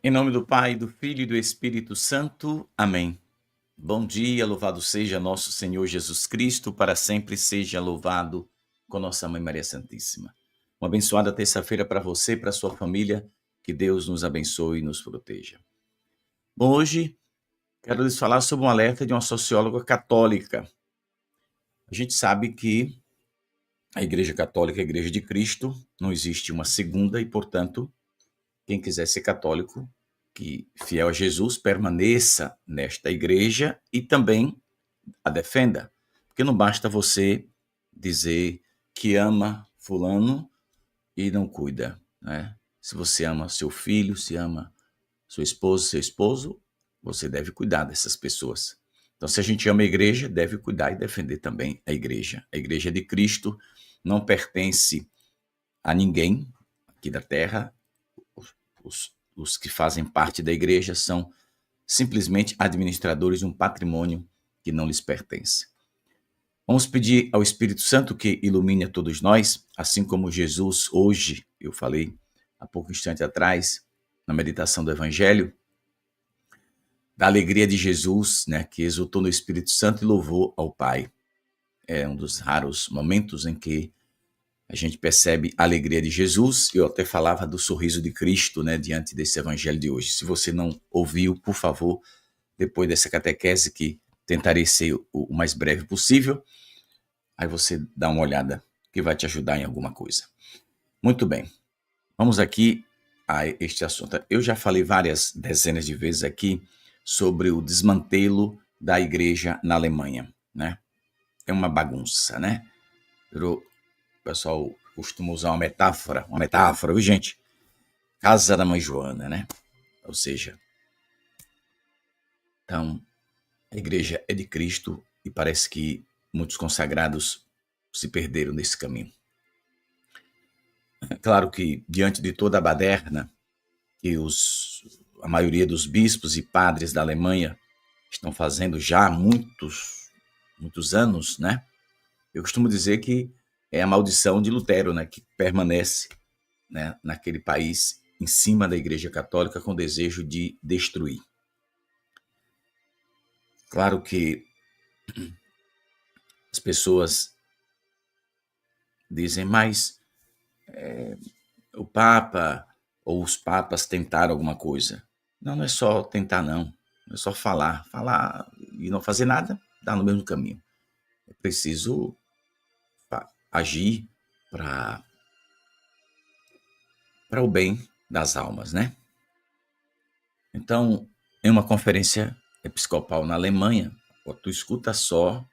Em nome do Pai, do Filho e do Espírito Santo. Amém. Bom dia, louvado seja nosso Senhor Jesus Cristo, para sempre seja louvado com nossa Mãe Maria Santíssima. Uma abençoada terça-feira para você e para sua família. Que Deus nos abençoe e nos proteja. Bom, hoje quero lhes falar sobre um alerta de uma socióloga católica. A gente sabe que a Igreja Católica é a Igreja de Cristo, não existe uma segunda e, portanto, quem quiser ser católico, que fiel a Jesus, permaneça nesta igreja e também a defenda. Porque não basta você dizer que ama fulano e não cuida, né? Se você ama seu filho, se ama sua esposa, seu esposo, você deve cuidar dessas pessoas. Então, se a gente ama a igreja, deve cuidar e defender também a igreja. A igreja de Cristo não pertence a ninguém aqui da terra. Os que fazem parte da igreja são simplesmente administradores de um patrimônio que não lhes pertence. Vamos pedir ao Espírito Santo que ilumine a todos nós, assim como Jesus hoje, eu falei há pouco instante atrás, na meditação do Evangelho, da alegria de Jesus, né, que exultou no Espírito Santo e louvou ao Pai. É um dos raros momentos em que a gente percebe a alegria de Jesus. Eu até falava do sorriso de Cristo, né, diante desse evangelho de hoje. Se você não ouviu, por favor, depois dessa catequese, que tentarei ser o mais breve possível, aí você dá uma olhada, que vai te ajudar em alguma coisa. Muito bem, vamos aqui a este assunto. Eu já falei várias dezenas de vezes aqui sobre o desmantelo da igreja na Alemanha, né? É uma bagunça, né? O pessoal costuma usar uma metáfora, viu, gente? Casa da Mãe Joana, né? Ou seja, então, a igreja é de Cristo e parece que muitos consagrados se perderam nesse caminho. É claro que, diante de toda a baderna que a maioria dos bispos e padres da Alemanha estão fazendo já há muitos anos, né? Eu costumo dizer que é a maldição de Lutero, né, que permanece, né, naquele país, em cima da Igreja Católica, com desejo de destruir. Claro que as pessoas dizem, mas o Papa ou os papas tentaram alguma coisa. Não, não é só tentar, não. Não é só falar. Falar e não fazer nada, dá no mesmo caminho. É preciso agir para o bem das almas, né? Então, em uma conferência episcopal na Alemanha, tu escuta só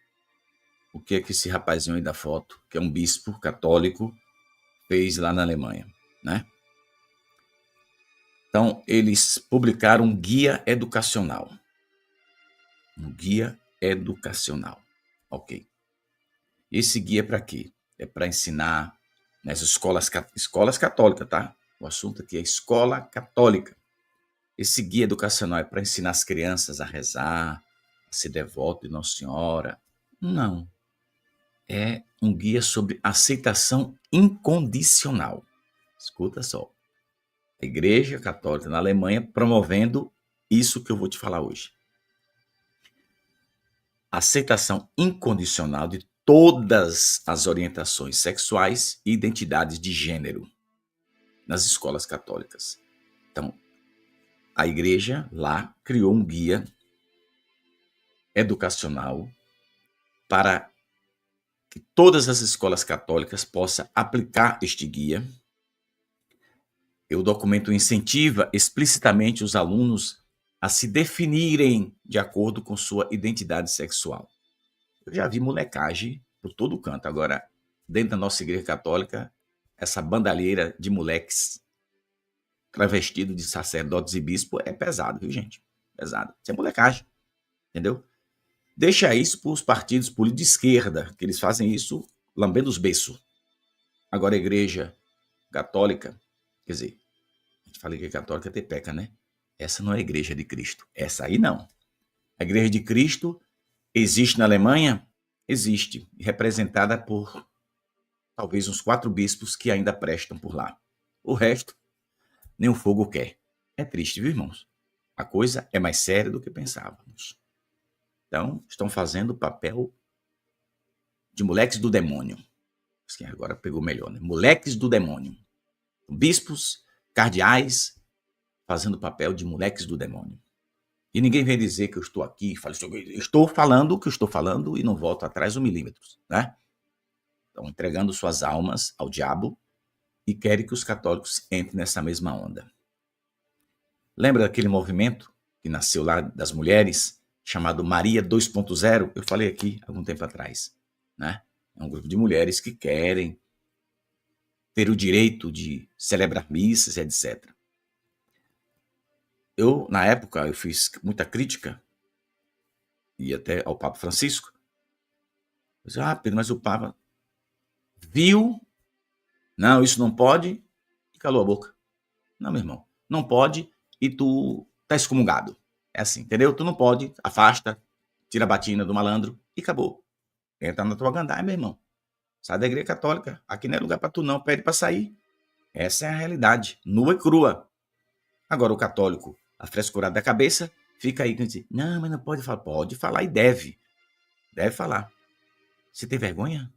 o que é que esse rapazinho aí da foto, que é um bispo católico, fez lá na Alemanha, né? Então, eles publicaram um guia educacional. Um guia educacional. Ok. Esse guia é para quê? É para ensinar nas escolas católicas, tá? O assunto aqui é escola católica. Esse guia educacional é para ensinar as crianças a rezar, a ser devoto de Nossa Senhora? Não. É um guia sobre aceitação incondicional. Escuta só. A Igreja Católica na Alemanha promovendo isso que eu vou te falar hoje. Aceitação incondicional de todas as orientações sexuais e identidades de gênero nas escolas católicas. Então, a igreja lá criou um guia educacional para que todas as escolas católicas possam aplicar este guia. O documento incentiva explicitamente os alunos a se definirem de acordo com sua identidade sexual. Eu já vi molecagem por todo canto. Agora, dentro da nossa igreja católica, essa bandalheira de moleques travestido de sacerdotes e bispo é pesado, viu, gente? Pesado. Isso é molecagem, entendeu? Deixa isso para os partidos políticos de esquerda, que eles fazem isso lambendo os beiços. Agora, a igreja católica, quer dizer, a gente fala que a católica tem peca, né? Essa não é a igreja de Cristo. Essa aí não. A igreja de Cristo existe na Alemanha? Existe. Representada por talvez uns 4 bispos que ainda prestam por lá. O resto, nem o fogo quer. É triste, viu, irmãos? A coisa é mais séria do que pensávamos. Então, estão fazendo o papel de moleques do demônio. Assim, agora pegou melhor, né? Moleques do demônio. Bispos, cardeais, fazendo o papel de moleques do demônio. E ninguém vem dizer que eu estou aqui, estou falando o que eu estou falando e não volto atrás 1 milímetro, né? Estão entregando suas almas ao diabo e querem que os católicos entrem nessa mesma onda. Lembra daquele movimento que nasceu lá das mulheres, chamado Maria 2.0? Eu falei aqui algum tempo atrás, né? É um grupo de mulheres que querem ter o direito de celebrar missas, etc. Eu, na época, eu fiz muita crítica, e até ao Papa Francisco. Eu disse, Pedro, mas o Papa viu, não, isso não pode, e calou a boca. Não, meu irmão, não pode e tu tá excomungado. É assim, entendeu? Tu não pode, afasta, tira a batina do malandro e acabou. Entra na tua gandaia, meu irmão. Sai da igreja católica. Aqui não é lugar pra tu não, pede pra sair. Essa é a realidade, nua e crua. Agora o católico, afrescurado da cabeça, fica aí, não, mas não pode falar. Pode falar e deve. Deve falar. Você tem vergonha?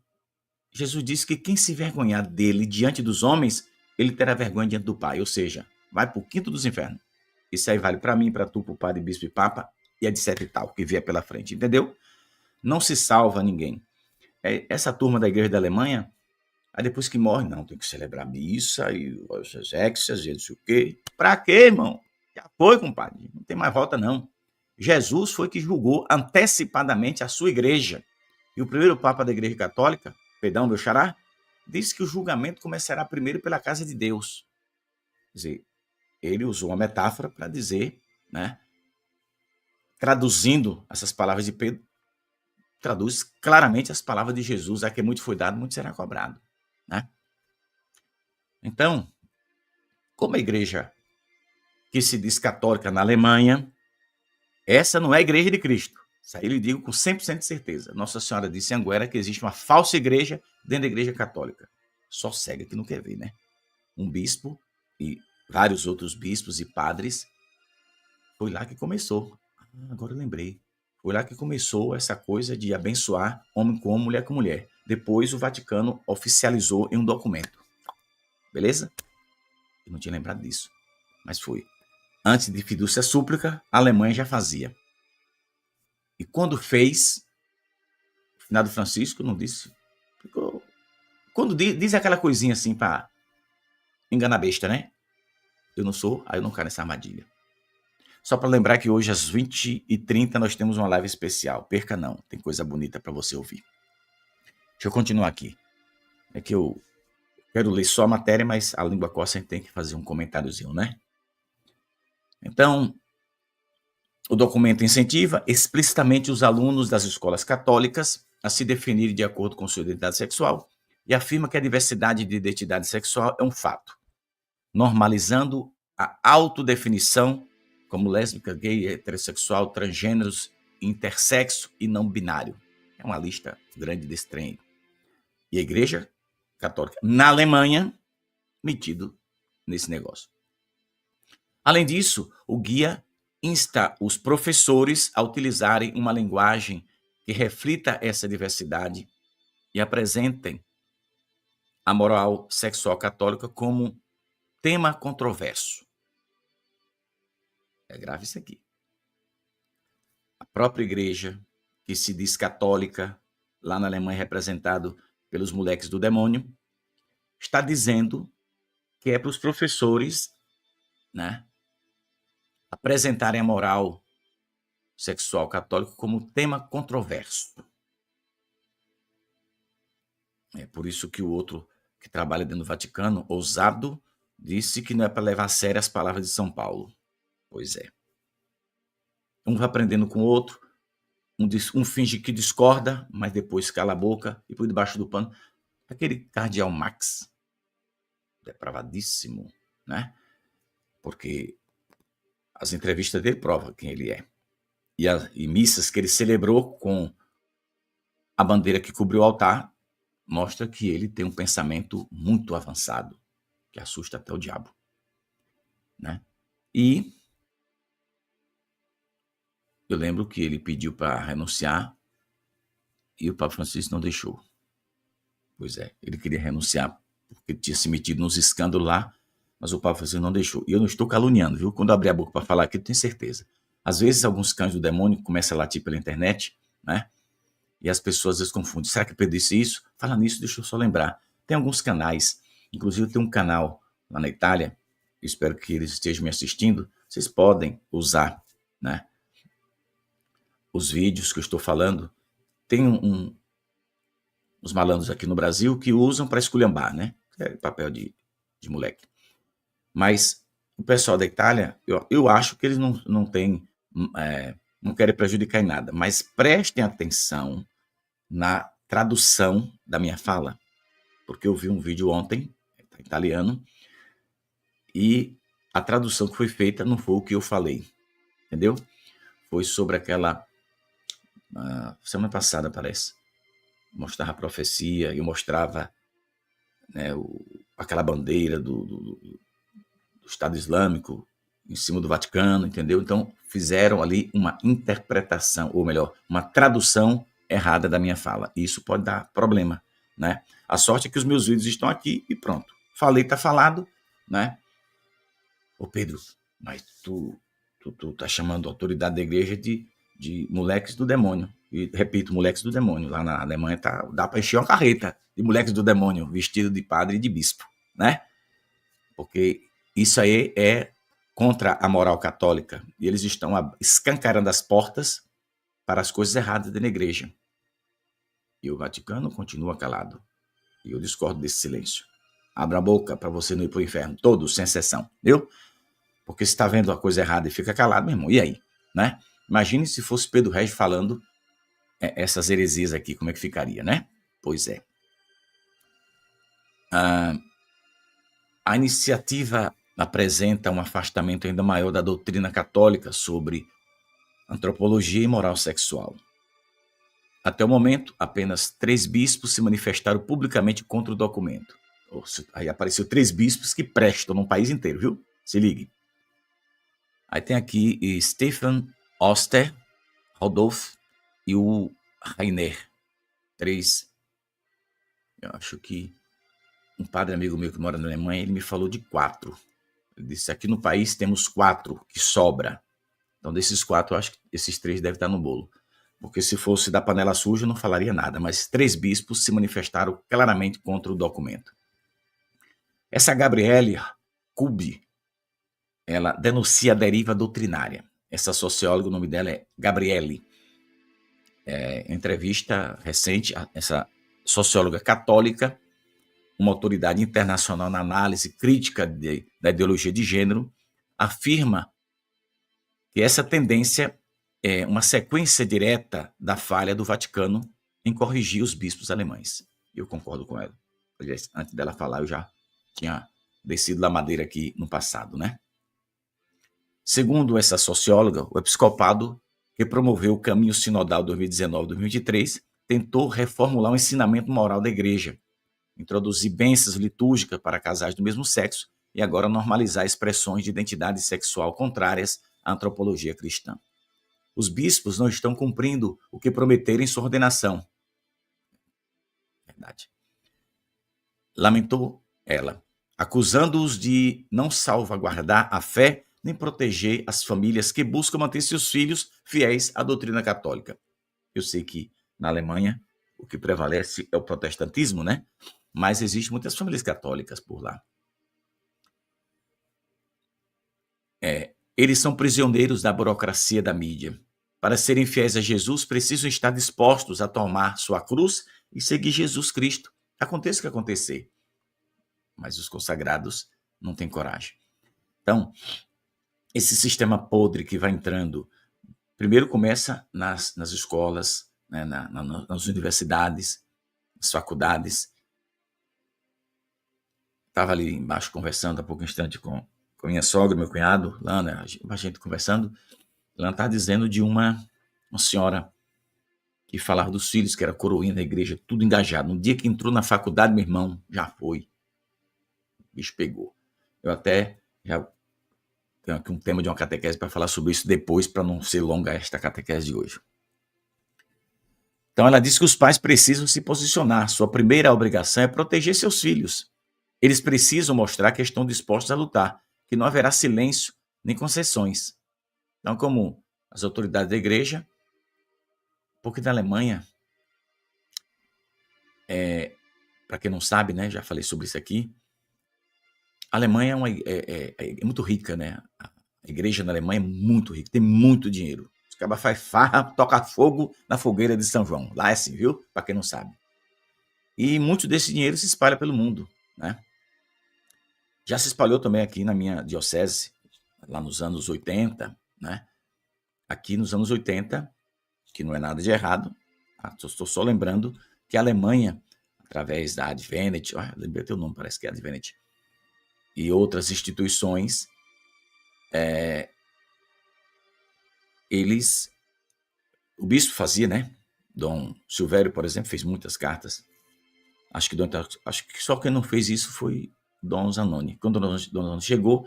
Jesus disse que quem se vergonhar dele diante dos homens, ele terá vergonha diante do Pai. Ou seja, vai pro quinto dos infernos. Isso aí vale para mim, para tu, pro padre, bispo e papa, e etc e tal, que vier pela frente, entendeu? Não se salva ninguém. Essa turma da igreja da Alemanha, aí depois que morre, não, tem que celebrar missa e as exéquias e não sei o quê. Pra quê, irmão? Já foi, compadre. Não tem mais volta, não. Jesus foi que julgou antecipadamente a sua igreja. E o primeiro papa da igreja católica, perdão, meu xará, disse que o julgamento começará primeiro pela casa de Deus. Quer dizer, ele usou uma metáfora para dizer, né, traduzindo essas palavras de Pedro, traduz claramente as palavras de Jesus, a que muito foi dado, muito será cobrado, né? Então, como a igreja que se diz católica na Alemanha, essa não é a igreja de Cristo. Isso aí eu lhe digo com 100% de certeza. Nossa Senhora disse em Anguera que existe uma falsa igreja dentro da igreja católica. Só cega que não quer ver, né? Um bispo e vários outros bispos e padres, foi lá que começou. Agora eu lembrei. Foi lá que começou essa coisa de abençoar homem com homem, mulher com mulher. Depois o Vaticano oficializou em um documento. Beleza? Eu não tinha lembrado disso, mas foi. Antes de fidúcia súplica, a Alemanha já fazia. E quando fez, o finado Francisco não disse. Ficou, quando diz aquela coisinha assim para enganar besta, né? Eu não sou, aí eu não caio nessa armadilha. Só para lembrar que hoje às 20h30 nós temos uma live especial. Perca não, tem coisa bonita para você ouvir. Deixa eu continuar aqui. É que eu quero ler só a matéria, mas a língua coça a gente tem que fazer um comentáriozinho, né? Então, o documento incentiva explicitamente os alunos das escolas católicas a se definirem de acordo com sua identidade sexual e afirma que a diversidade de identidade sexual é um fato, normalizando a autodefinição como lésbica, gay, heterossexual, transgêneros, intersexo e não binário. É uma lista grande desse trem. E a Igreja Católica, na Alemanha, metido nesse negócio. Além disso, o guia insta os professores a utilizarem uma linguagem que reflita essa diversidade e apresentem a moral sexual católica como tema controverso. É grave isso aqui. A própria igreja, que se diz católica, lá na Alemanha representado pelos moleques do demônio, está dizendo que é para os professores, né, apresentarem a moral sexual católica como tema controverso. É por isso que o outro que trabalha dentro do Vaticano, ousado, disse que não é para levar a sério as palavras de São Paulo. Pois é. Um vai aprendendo com o outro, um finge que discorda, mas depois cala a boca e por debaixo do pano. Aquele cardeal Max, depravadíssimo, né? Porque as entrevistas dele provam quem ele é. E missas que ele celebrou com a bandeira que cobriu o altar, mostra que ele tem um pensamento muito avançado, que assusta até o diabo, né? E eu lembro que ele pediu para renunciar e o Papa Francisco não deixou. Pois é, ele queria renunciar porque tinha se metido nos escândalos lá, mas o Papa Francisco não deixou. E eu não estou caluniando, viu? Quando eu abrir a boca para falar aqui, eu tenho certeza. Às vezes, alguns cães do demônio começam a latir pela internet, né? E as pessoas às vezes confundem. Será que Pedro disse isso? Fala nisso, deixa eu só lembrar. Tem alguns canais, inclusive tem um canal lá na Itália, eu espero que eles estejam me assistindo, vocês podem usar, né, os vídeos que eu estou falando. Tem uns malandros aqui no Brasil que usam para esculhambar, né? É papel de moleque. Mas o pessoal da Itália, eu acho que eles não têm, não querem prejudicar em nada, mas prestem atenção na tradução da minha fala, porque eu vi um vídeo ontem, tá em italiano, e a tradução que foi feita não foi o que eu falei, entendeu? Foi sobre aquela, semana passada parece, mostrava a profecia, e eu mostrava, né, aquela bandeira do Estado Islâmico em cima do Vaticano, entendeu? Então fizeram ali uma interpretação, ou melhor, uma tradução errada da minha fala. E isso pode dar problema, né? A sorte é que os meus vídeos estão aqui e pronto. Falei, tá falado, né? Ô Pedro, mas tu tá chamando a autoridade da igreja de moleques do demônio. E repito, moleques do demônio. Lá na Alemanha dá para encher uma carreta de moleques do demônio vestido de padre e de bispo, né? Porque isso aí é contra a moral católica. E eles estão escancarando as portas para as coisas erradas da igreja. E o Vaticano continua calado. E eu discordo desse silêncio. Abra a boca para você não ir para o inferno. Todos, sem exceção. Viu? Porque se está vendo a coisa errada e fica calado, meu irmão, e aí? Né? Imagine se fosse Pedro Regis falando essas heresias aqui, como é que ficaria, né? Pois é. A iniciativa apresenta um afastamento ainda maior da doutrina católica sobre antropologia e moral sexual. Até o momento, apenas 3 bispos se manifestaram publicamente contra o documento. Aí apareceu 3 bispos que prestam no país inteiro, viu? Se ligue. Aí tem aqui Stephen Oster, Rodolphe e o Rainer. 3. Eu acho que um padre amigo meu que mora na Alemanha, ele me falou de 4. Ele disse, aqui no país temos 4 que sobra. Então, desses 4, eu acho que esses 3 devem estar no bolo. Porque se fosse da panela suja, eu não falaria nada. Mas 3 bispos se manifestaram claramente contra o documento. Essa Gabriele Kubi, ela denuncia a deriva doutrinária. Essa socióloga, o nome dela é Gabriele. Entrevista recente, essa socióloga católica, uma autoridade internacional na análise crítica da ideologia de gênero, afirma que essa tendência é uma sequência direta da falha do Vaticano em corrigir os bispos alemães. Eu concordo com ela. Aliás, antes dela falar, eu já tinha descido da madeira aqui no passado, né? Segundo essa socióloga, o episcopado, que promoveu o Caminho Sinodal 2019-2023, tentou reformular o ensinamento moral da igreja, introduzir bênçãos litúrgicas para casais do mesmo sexo e agora normalizar expressões de identidade sexual contrárias à antropologia cristã. Os bispos não estão cumprindo o que prometeram em sua ordenação. Verdade. Lamentou ela, acusando-os de não salvaguardar a fé nem proteger as famílias que buscam manter seus filhos fiéis à doutrina católica. Eu sei que na Alemanha o que prevalece é o protestantismo, né? Mas existem muitas famílias católicas por lá. Eles são prisioneiros da burocracia da mídia. Para serem fiéis a Jesus, precisam estar dispostos a tomar sua cruz e seguir Jesus Cristo. Aconteça o que acontecer. Mas os consagrados não têm coragem. Então, esse sistema podre que vai entrando, primeiro começa nas escolas, né, nas universidades, nas faculdades. Estava ali embaixo conversando há pouco instante com minha sogra, meu cunhado, Lana, a gente conversando. Lana estava dizendo de uma senhora que falava dos filhos, que era coroinha da igreja, tudo engajado. No dia que entrou na faculdade, meu irmão, já foi. O bicho pegou. Eu até já tenho aqui um tema de uma catequese para falar sobre isso depois, para não ser longa esta catequese de hoje. Então ela diz que os pais precisam se posicionar. Sua primeira obrigação é proteger seus filhos. Eles precisam mostrar que estão dispostos a lutar, que não haverá silêncio nem concessões. Então, como as autoridades da igreja, porque na Alemanha, para quem não sabe, né, já falei sobre isso aqui, a Alemanha é muito rica, né? A igreja na Alemanha é muito rica, tem muito dinheiro. Os cabas faz farra, toca fogo na fogueira de São João. Lá é assim, viu? Para quem não sabe. E muito desse dinheiro se espalha pelo mundo, né? Já se espalhou também aqui na minha diocese, lá nos anos 80, né? Aqui nos anos 80, que não é nada de errado, estou só lembrando que a Alemanha, através da Advent, lembrei teu nome, parece que é Advent, e outras instituições, o bispo fazia, né? Dom Silvério, por exemplo, fez muitas cartas. Acho que só quem não fez isso foi Dom Zanoni. Quando Dom Zanoni chegou,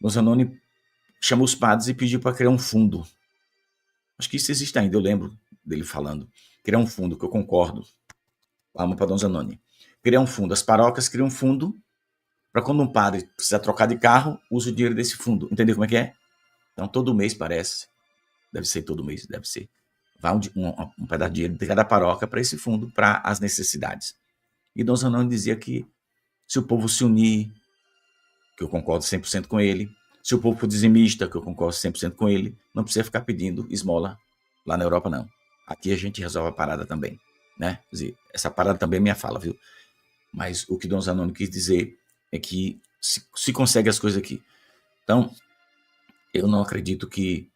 Dom Zanoni chamou os padres e pediu para criar um fundo. Acho que isso existe ainda, eu lembro dele falando. Criar um fundo, que eu concordo. Vamos para Dom Zanoni. Criar um fundo. As paróquias criam um fundo para quando um padre precisar trocar de carro, use o dinheiro desse fundo. Entendeu como é que é? Então, todo mês parece. Deve ser todo mês, deve ser. Vai um pedaço de dinheiro de cada paróquia para esse fundo, para as necessidades. E Dom Zanoni dizia que se o povo se unir, que eu concordo 100% com ele, se o povo for dizimista, que eu concordo 100% com ele, não precisa ficar pedindo esmola lá na Europa, não. Aqui a gente resolve a parada também, né? Quer dizer, essa parada também é minha fala, viu? Mas o que Dom Zanoni quis dizer é que se consegue as coisas aqui. Então, eu não acredito que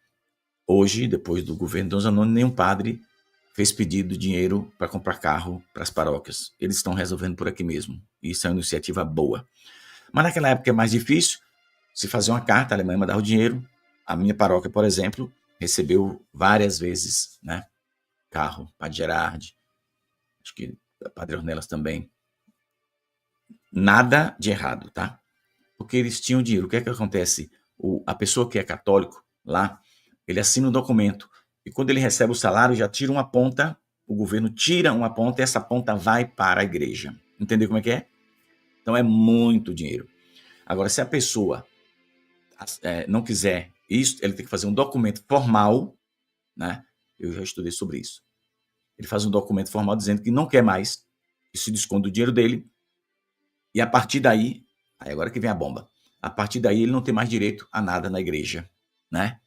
hoje, depois do governo Dom Zanoni, nenhum padre fez pedido de dinheiro para comprar carro para as paróquias. Eles estão resolvendo por aqui mesmo. Isso é uma iniciativa boa. Mas naquela época é mais difícil. Se fazer uma carta, a Alemanha mandava o dinheiro. A minha paróquia, por exemplo, recebeu várias vezes, né, carro, Padre Gerard, acho que Padre Ornelas também. Nada de errado, tá? Porque eles tinham dinheiro. O que é que acontece? A pessoa que é católico lá, ele assina um documento e quando ele recebe o salário, já tira uma ponta, o governo tira uma ponta e essa ponta vai para a igreja. Entendeu como é que é? Então é muito dinheiro. Agora, se a pessoa não quiser isso, ele tem que fazer um documento formal, né? Eu já estudei sobre isso. Ele faz um documento formal dizendo que não quer mais, que se desconta do dinheiro dele, e a partir daí, aí agora que vem a bomba, a partir daí ele não tem mais direito a nada na igreja, né?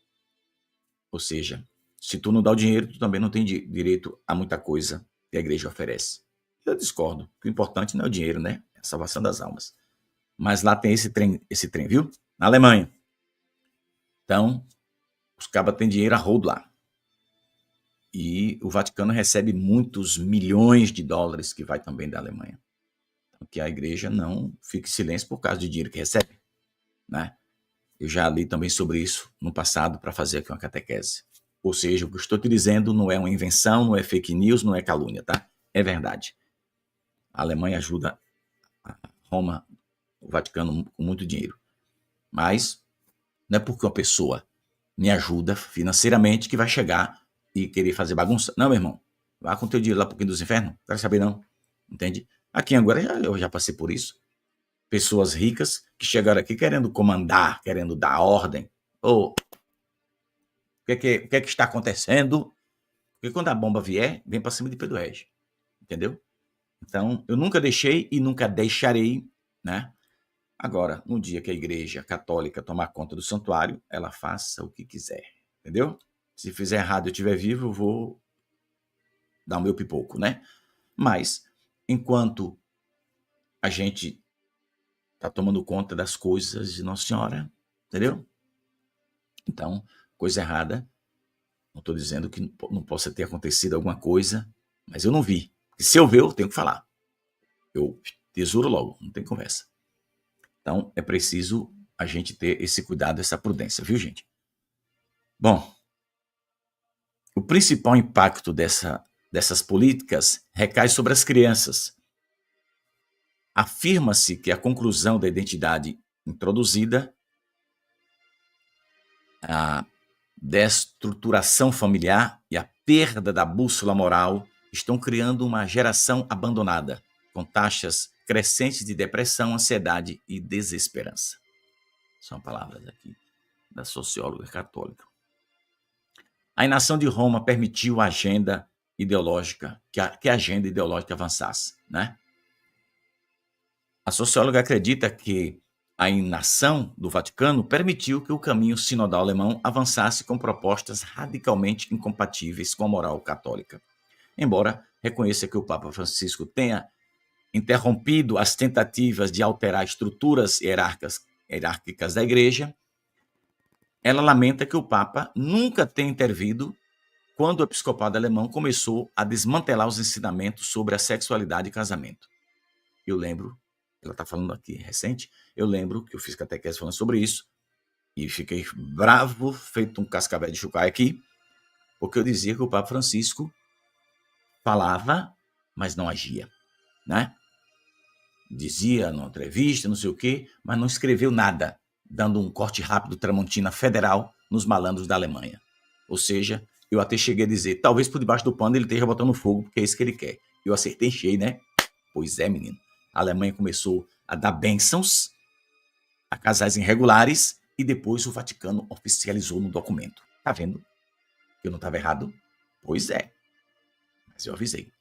Ou seja, se tu não dá o dinheiro, tu também não tem direito a muita coisa que a igreja oferece. Eu discordo, o importante não é o dinheiro, né? É a salvação das almas. Mas lá tem esse trem, viu? Na Alemanha. Então, os cabas têm dinheiro a rodo lá. E o Vaticano recebe muitos milhões de dólares que vai também da Alemanha. Então, que a igreja não fique em silêncio por causa do dinheiro que recebe, né? Eu já li também sobre isso no passado para fazer aqui uma catequese. Ou seja, o que eu estou te dizendo não é uma invenção, não é fake news, não é calúnia, tá? É verdade. A Alemanha ajuda a Roma, o Vaticano, com muito dinheiro. Mas não é porque uma pessoa me ajuda financeiramente que vai chegar e querer fazer bagunça. Não, meu irmão. Vá com teu dinheiro lá pro quinto dos infernos. Não quero saber, não. Entende? Aqui agora eu já passei por isso. Pessoas ricas que chegaram aqui querendo comandar, querendo dar ordem. O que é que está acontecendo? Porque quando a bomba vier, vem para cima de Pedro Regis. Entendeu? Então, eu nunca deixei e nunca deixarei, né? Agora, no dia que a igreja católica tomar conta do santuário, ela faça o que quiser. Entendeu? Se fizer errado e eu estiver vivo, eu vou dar o meu pipoco, né? Mas, enquanto a gente está tomando conta das coisas de Nossa Senhora, entendeu? Então, coisa errada, não estou dizendo que não possa ter acontecido alguma coisa, mas eu não vi. E se eu ver, eu tenho que falar. Eu tesouro logo, não tem conversa. Então, é preciso a gente ter esse cuidado, essa prudência, viu, gente? Bom, o principal impacto dessas políticas recai sobre as crianças. Afirma-se que a conclusão da identidade introduzida A destruturação familiar e a perda da bússola moral estão criando uma geração abandonada, com taxas crescentes de depressão, ansiedade e desesperança. São palavras aqui da socióloga católica. A inação de Roma permitiu a agenda ideológica, que a agenda ideológica avançasse, né? A socióloga acredita que a inação do Vaticano permitiu que o caminho sinodal alemão avançasse com propostas radicalmente incompatíveis com a moral católica. Embora reconheça que o Papa Francisco tenha interrompido as tentativas de alterar estruturas hierárquicas da Igreja, ela lamenta que o Papa nunca tenha intervido quando o episcopado alemão começou a desmantelar os ensinamentos sobre a sexualidade e casamento. Eu lembro, ela está falando aqui recente, eu lembro que eu fiz catequese falando sobre isso e fiquei bravo, feito um cascavel de chucai aqui, porque eu dizia que o Papa Francisco falava, mas não agia, né? Dizia numa entrevista, não sei o quê, mas não escreveu nada, dando um corte rápido Tramontina federal nos malandros da Alemanha. Ou seja, eu até cheguei a dizer, talvez por debaixo do pano ele esteja botando fogo, porque é isso que ele quer. Eu acertei cheio, né? Pois é, menino. A Alemanha começou a dar bênçãos a casais irregulares e depois o Vaticano oficializou no documento. Tá vendo que eu não estava errado? Pois é. Mas eu avisei.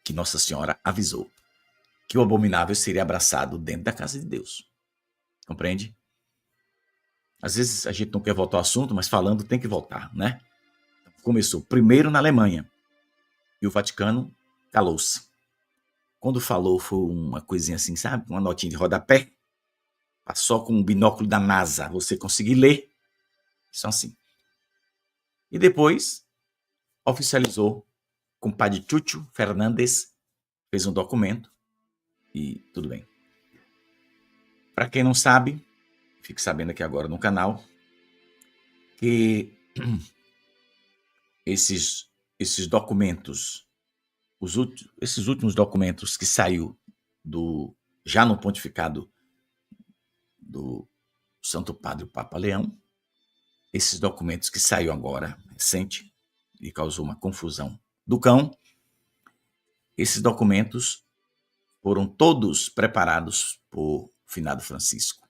Que Nossa Senhora avisou que o abominável seria abraçado dentro da casa de Deus. Compreende? Às vezes a gente não quer voltar ao assunto, mas falando tem que voltar, né? Começou primeiro na Alemanha e o Vaticano calou-se. Quando falou foi uma coisinha assim, sabe? Uma notinha de rodapé. Só com o binóculo da NASA você conseguir ler. Isso assim. E depois oficializou com o padre Chucho Fernandes, fez um documento e tudo bem. Para quem não sabe, fique sabendo aqui agora no canal, que esses documentos, esses últimos documentos que saiu já no pontificado do Santo Padre Papa Leão, esses documentos que saiu agora, recente, e causou uma confusão do cão, esses documentos foram todos preparados por finado Francisco.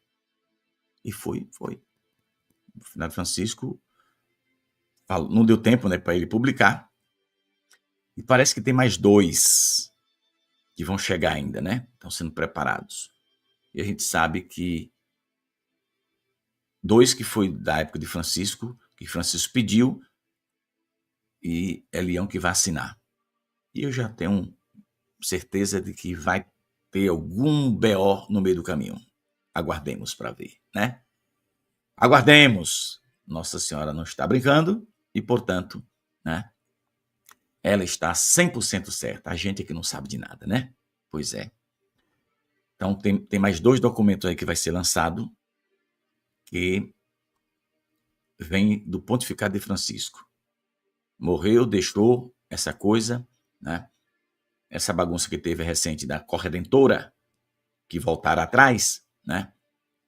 E foi. O finado Francisco não deu tempo, né, para ele publicar. E parece que tem mais 2 que vão chegar ainda, né? Estão sendo preparados. E a gente sabe que 2 que foi da época de Francisco, que Francisco pediu, e é Leão que vai assinar. E eu já tenho certeza de que vai ter algum BO no meio do caminho. Aguardemos para ver, né? Aguardemos. Nossa Senhora não está brincando e, portanto, né, ela está 100% certa. A gente é que não sabe de nada, né? Pois é. Então, tem mais 2 documentos aí que vai ser lançado, que vem do pontificado de Francisco. Morreu, deixou essa coisa, né? Essa bagunça que teve recente da Corredentora, que voltaram atrás, né?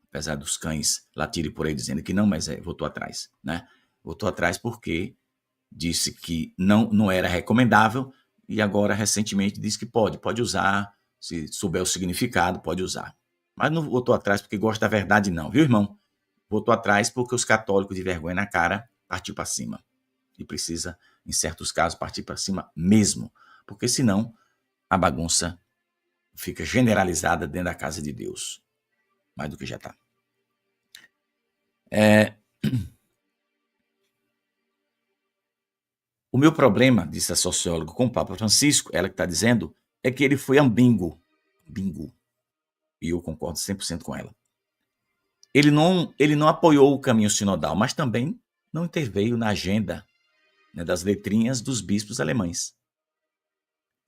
Apesar dos cães latirem por aí dizendo que não, mas voltou atrás, né? Voltou atrás porque disse que não era recomendável e agora recentemente disse que pode usar, se souber o significado, pode usar. Mas não voltou atrás porque gosta da verdade não, viu, irmão? Voltou atrás porque os católicos de vergonha na cara partiu para cima. E precisa, em certos casos, partir para cima mesmo, porque senão a bagunça fica generalizada dentro da casa de Deus, mais do que já está. O meu problema, disse a socióloga, com o Papa Francisco, ela que está dizendo, é que ele foi ambíguo. E eu concordo 100% com ela. Ele não apoiou o caminho sinodal, mas também não interveio na agenda, né, das letrinhas dos bispos alemães.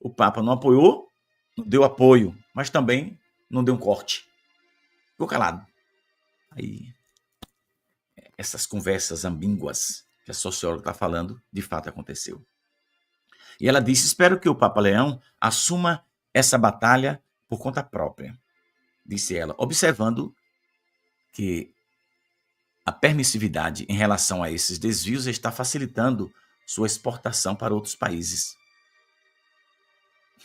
O Papa não apoiou, não deu apoio, mas também não deu um corte. Ficou calado. Aí, essas conversas ambíguas que a socióloga está falando, de fato aconteceu. E ela disse, espero que o Papa Leão assuma essa batalha por conta própria, disse ela, observando que A permissividade em relação a esses desvios está facilitando sua exportação para outros países.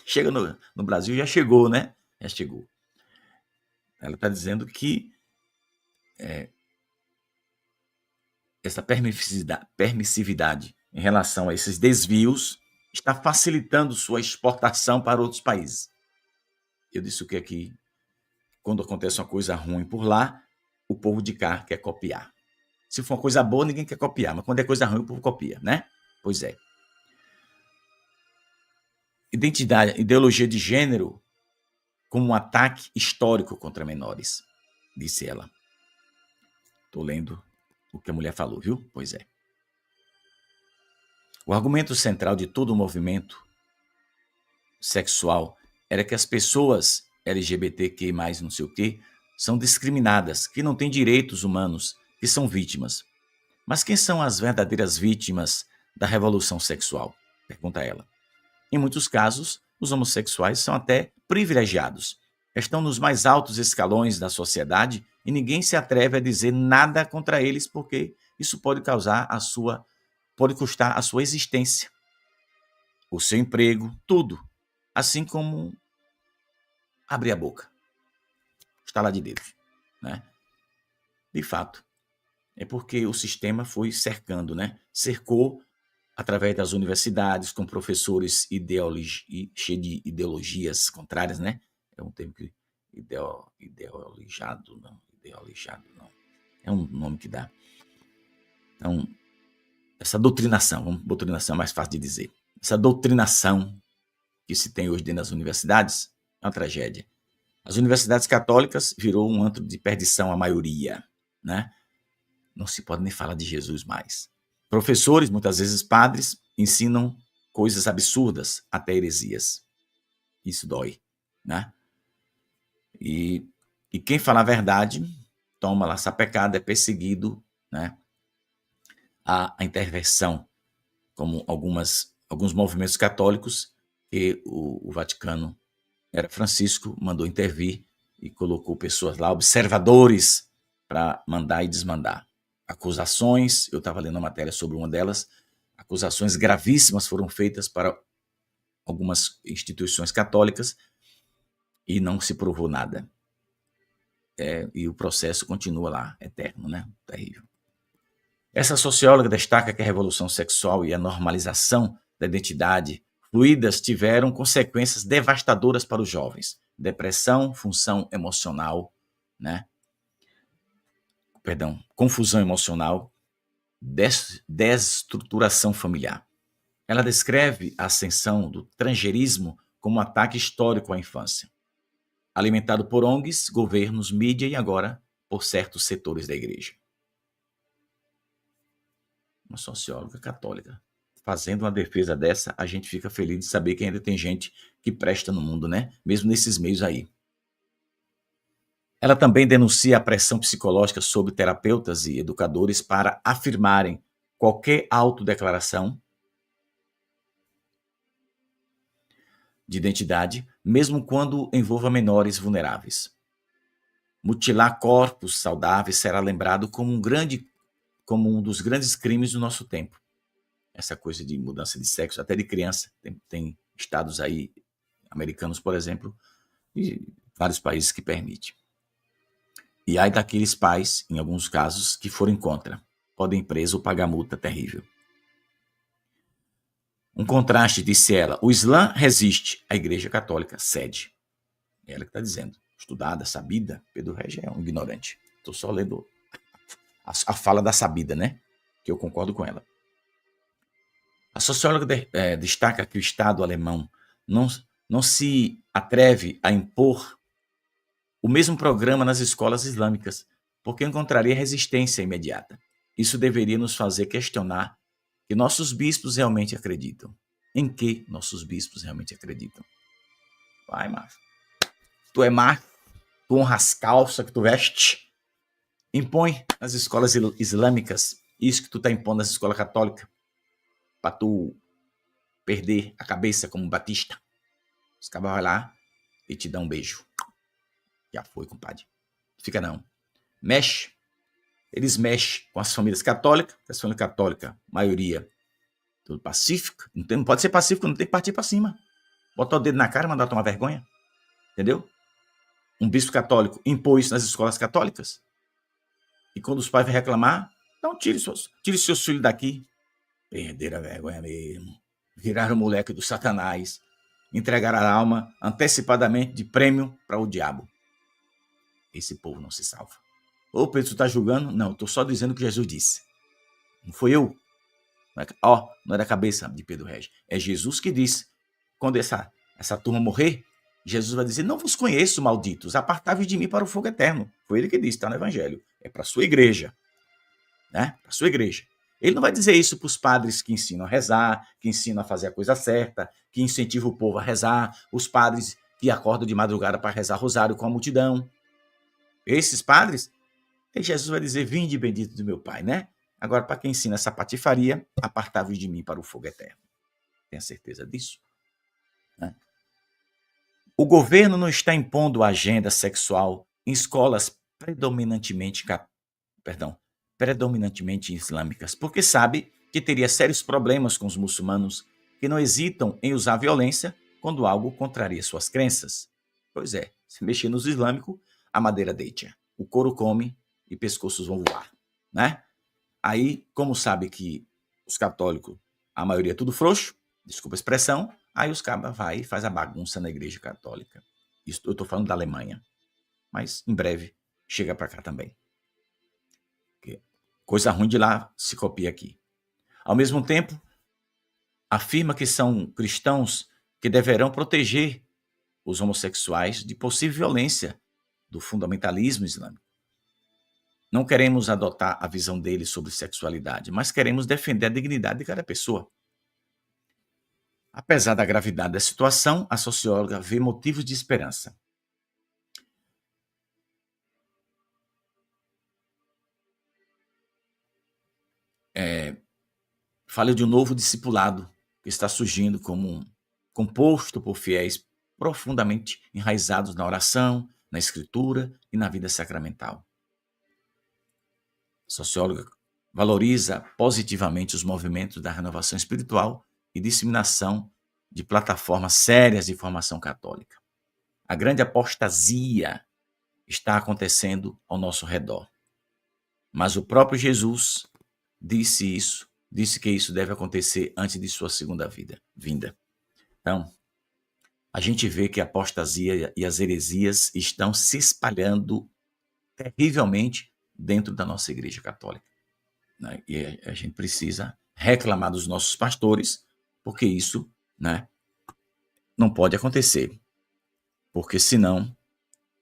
Chega no Brasil, já chegou, né? Já chegou. Ela está dizendo que essa permissividade em relação a esses desvios está facilitando sua exportação para outros países. Eu disse o que aqui, quando acontece uma coisa ruim por lá, o povo de cá quer copiar. Se for uma coisa boa, ninguém quer copiar, mas quando é coisa ruim, o povo copia, né? Pois é. Ideologia de gênero como um ataque histórico contra menores, disse ela. Estou lendo o que a mulher falou, viu? Pois é. O argumento central de todo o movimento sexual era que as pessoas LGBTQ+, não sei o quê, são discriminadas, que não têm direitos humanos, que são vítimas. Mas quem são as verdadeiras vítimas da revolução sexual? Pergunta ela. Em muitos casos, os homossexuais são até privilegiados. Estão nos mais altos escalões da sociedade e ninguém se atreve a dizer nada contra eles porque isso pode custar a sua existência, o seu emprego, tudo. Assim como abrir a boca. Estalar de dedos, né? De fato, é porque o sistema foi cercando, né? Cercou através das universidades, com professores cheios de ideologias contrárias, né? É um termo que ideologado não. É um nome que dá. Então, essa doutrinação é mais fácil de dizer. Essa doutrinação que se tem hoje dentro das universidades é uma tragédia. As universidades católicas virou um antro de perdição a maioria, né? Não se pode nem falar de Jesus mais. Professores, muitas vezes padres, ensinam coisas absurdas, até heresias. Isso dói, né? E quem fala a verdade, toma lá sapecada, é perseguido, né? A intervenção, como alguns movimentos católicos, que o Vaticano era Francisco, mandou intervir e colocou pessoas lá, observadores, para mandar e desmandar. Acusações, eu estava lendo uma matéria sobre uma delas, acusações gravíssimas foram feitas para algumas instituições católicas e não se provou nada. E o processo continua lá, eterno, né? Terrível. Essa socióloga destaca que a revolução sexual e a normalização da identidade fluidas tiveram consequências devastadoras para os jovens. Depressão, confusão emocional, desestruturação familiar. Ela descreve a ascensão do transgerismo como um ataque histórico à infância, alimentado por ONGs, governos, mídia e agora por certos setores da igreja. Uma socióloga católica fazendo uma defesa dessa, a gente fica feliz de saber que ainda tem gente que presta no mundo, né? Mesmo nesses meios aí. Ela também denuncia a pressão psicológica sobre terapeutas e educadores para afirmarem qualquer autodeclaração de identidade, mesmo quando envolva menores vulneráveis. Mutilar corpos saudáveis será lembrado como um dos grandes crimes do nosso tempo. Essa coisa de mudança de sexo, até de criança. Tem estados aí, americanos, por exemplo, e vários países que permitem. E aí daqueles pais, em alguns casos, que forem contra. Podem ir preso ou pagar multa terrível. Um contraste, disse ela. O Islã resiste, a Igreja Católica cede. É ela que está dizendo. Estudada, sabida, Pedro Regis é um ignorante. Estou só lendo a fala da sabida, né? Que eu concordo com ela. A socióloga destaca que o Estado alemão não se atreve a impor o mesmo programa nas escolas islâmicas, porque encontraria resistência imediata. Isso deveria nos fazer questionar que nossos bispos realmente acreditam. Em que nossos bispos realmente acreditam? Vai, macho. Tu é macho, tu honra as calças que tu veste. Impõe nas escolas islâmicas isso que tu está impondo nas escolas católicas para tu perder a cabeça como Batista. Os cabas vão lá e te dão um beijo. Já foi, compadre. Fica não. Mexe. eles mexem com as famílias católicas, as famílias católicas, maioria, tudo pacífico, não pode ser pacífico, não tem que partir para cima. Botar o dedo na cara e mandar tomar vergonha, entendeu? Um bispo católico impôs nas escolas católicas, e quando os pais vêm reclamar, não, tire seus filhos daqui. Perderam a vergonha mesmo. Viraram o moleque do Satanás. Entregaram a alma antecipadamente de prêmio para o diabo. Esse povo não se salva. Ô, Pedro, tu está julgando? Não, estou só dizendo o que Jesus disse. Não foi eu. Não é da cabeça de Pedro Regis. É Jesus que disse. Quando essa turma morrer, Jesus vai dizer, não vos conheço, malditos, apartai-vos de mim para o fogo eterno. Foi ele que disse, está no Evangelho. É para a sua igreja. Né? Para a sua igreja. Ele não vai dizer isso para os padres que ensinam a rezar, que ensinam a fazer a coisa certa, que incentivam o povo a rezar, os padres que acordam de madrugada para rezar rosário com a multidão. Esses padres, Jesus vai dizer, vinde bendito do meu Pai, né? Agora, para quem ensina essa patifaria, apartai-vos de mim para o fogo eterno. Tenha certeza disso? Né? O governo não está impondo a agenda sexual em escolas predominantemente islâmicas, porque sabe que teria sérios problemas com os muçulmanos que não hesitam em usar violência quando algo contraria suas crenças. Pois é, se mexer nos islâmicos, a madeira deita, o couro come e pescoços vão voar, né? Aí, como sabe que os católicos, a maioria é tudo frouxo, desculpa a expressão, aí os cabas vai e faz a bagunça na igreja católica. Isso eu estou falando da Alemanha, mas em breve chega para cá também. Coisa ruim de lá se copia aqui. Ao mesmo tempo, afirma que são cristãos que deverão proteger os homossexuais de possível violência do fundamentalismo islâmico. Não queremos adotar a visão deles sobre sexualidade, mas queremos defender a dignidade de cada pessoa. Apesar da gravidade da situação, a socióloga vê motivos de esperança. Fala de um novo discipulado que está surgindo composto por fiéis profundamente enraizados na oração, na escritura e na vida sacramental. A socióloga valoriza positivamente os movimentos da renovação espiritual e disseminação de plataformas sérias de formação católica. A grande apostasia está acontecendo ao nosso redor. Mas o próprio Jesus disse que isso deve acontecer antes de sua segunda vinda. Então, a gente vê que a apostasia e as heresias estão se espalhando terrivelmente dentro da nossa igreja católica. Né? E a gente precisa reclamar dos nossos pastores, porque isso, né, não pode acontecer. Porque senão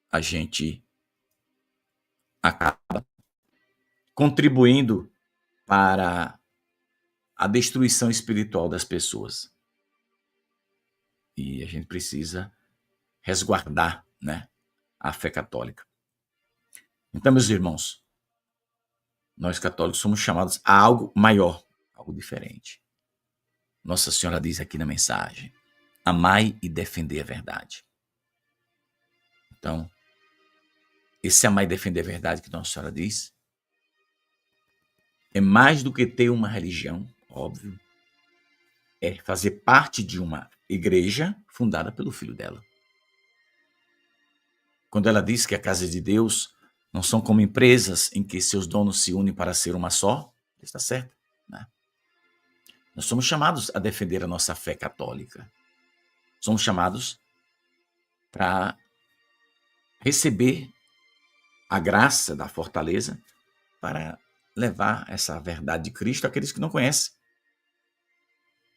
a gente acaba contribuindo para a destruição espiritual das pessoas. E a gente precisa resguardar, né, a fé católica. Então, meus irmãos, nós católicos somos chamados a algo maior, algo diferente. Nossa Senhora diz aqui na mensagem, amai e defendei a verdade. Então, esse amar e defender a verdade que Nossa Senhora diz é mais do que ter uma religião, óbvio, é fazer parte de uma igreja fundada pelo Filho dela. Quando ela diz que a casa de Deus não são como empresas em que seus donos se unem para ser uma só, está certo, né? Nós somos chamados a defender a nossa fé católica. Somos chamados para receber a graça da fortaleza para levar essa verdade de Cristo àqueles que não conhecem.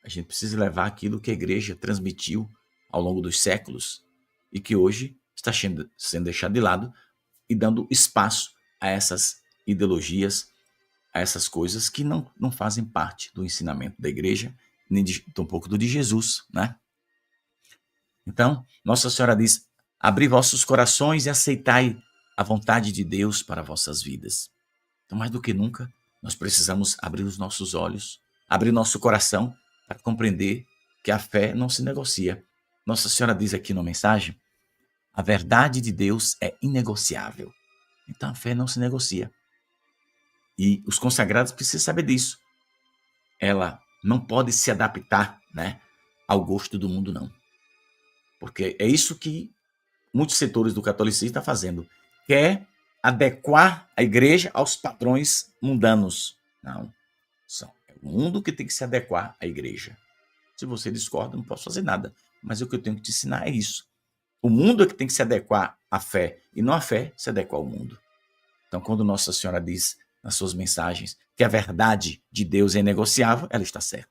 A gente precisa levar aquilo que a igreja transmitiu ao longo dos séculos e que hoje está sendo deixado de lado e dando espaço a essas ideologias, a essas coisas que não fazem parte do ensinamento da igreja, nem tampouco do de Jesus, né? Então, Nossa Senhora diz, abri vossos corações e aceitai a vontade de Deus para vossas vidas. Então, mais do que nunca, nós precisamos abrir os nossos olhos, abrir nosso coração para compreender que a fé não se negocia. Nossa Senhora diz aqui na mensagem, a verdade de Deus é inegociável. Então, a fé não se negocia. E os consagrados precisam saber disso. Ela não pode se adaptar, né, ao gosto do mundo, não. Porque é isso que muitos setores do catolicismo estão fazendo. Quer adequar a igreja aos padrões mundanos. Não. É o mundo que tem que se adequar à igreja. Se você discorda, não posso fazer nada. Mas o que eu tenho que te ensinar é isso. O mundo é que tem que se adequar à fé, e não a fé se adequar ao mundo. Então, quando Nossa Senhora diz nas suas mensagens que a verdade de Deus é inegociável, ela está certa.